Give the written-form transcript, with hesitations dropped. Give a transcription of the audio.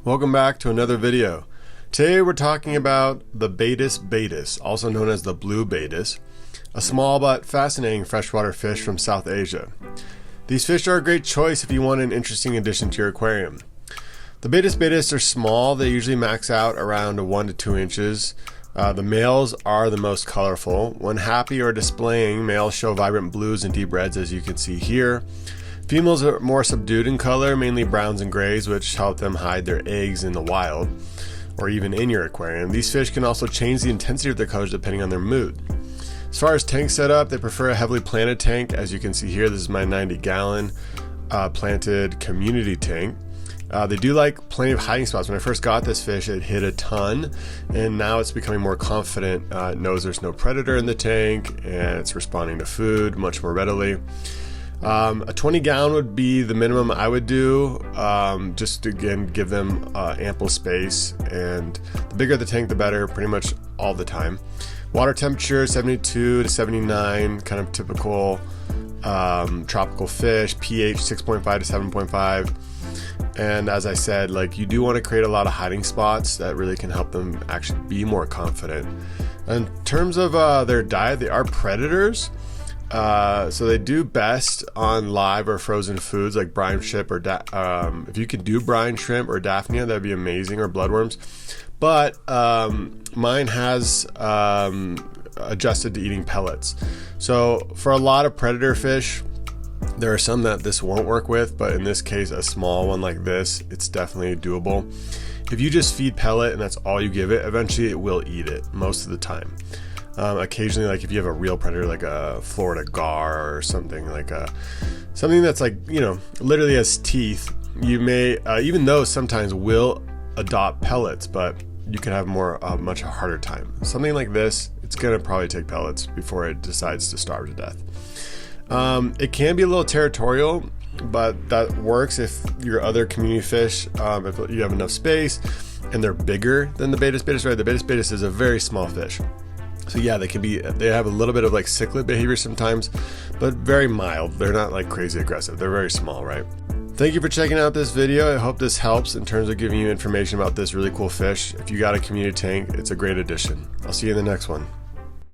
Welcome back to another video. Today we're talking about the Badis Badis, also known as the Blue Badis, a small but fascinating freshwater fish from South Asia. These fish are a great choice if you want an interesting addition to your aquarium. The Badis Badis are small. They usually max out around 1 to 2 inches. The males are the most colorful. When happy or displaying, males show vibrant blues and deep reds, as you can see here. Females are more subdued in color, mainly browns and grays, which help them hide their eggs in the wild or even in your aquarium. These fish can also change the intensity of their colors depending on their mood. As far as tank setup, they prefer a heavily planted tank. As you can see here, this is my 90-gallon planted community tank. They do like plenty of hiding spots. When I first got this fish, it hid a ton, and now it's becoming more confident. It knows there's no predator in the tank, and it's responding to food much more readily. A 20-gallon would be the minimum I would do, just to, again, give them ample space, and the bigger the tank the better, pretty much all the time. Water temperature 72 to 79, kind of typical tropical fish. pH 6.5 to 7.5. And as I said, like, you do want to create a lot of hiding spots that really can help them actually be more confident. In terms of their diet, they are predators. So they do best on live or frozen foods like brine shrimp or if you could do brine shrimp or daphnia, that'd be amazing, or bloodworms. But mine has adjusted to eating pellets. So for a lot of predator fish, there are some that this won't work with, but in this case, a small one like this, it's definitely doable. If you just feed pellet and that's all you give it, eventually it will eat it most of the time. Occasionally, like if you have a real predator like a Florida gar or something like something that's like, you know, literally has teeth, you may even those sometimes will adopt pellets, but you can have much harder time. Something like this, it's gonna probably take pellets before it decides to starve to death. It can be a little territorial, but that works if your other community fish, if you have enough space and they're bigger than the Badis Badis, right? The Badis Badis is a very small fish. So yeah, they have a little bit of like cichlid behavior sometimes, but very mild. They're not like crazy aggressive. They're very small, right? Thank you for checking out this video. I hope this helps in terms of giving you information about this really cool fish. If you got a community tank, it's a great addition. I'll see you in the next one.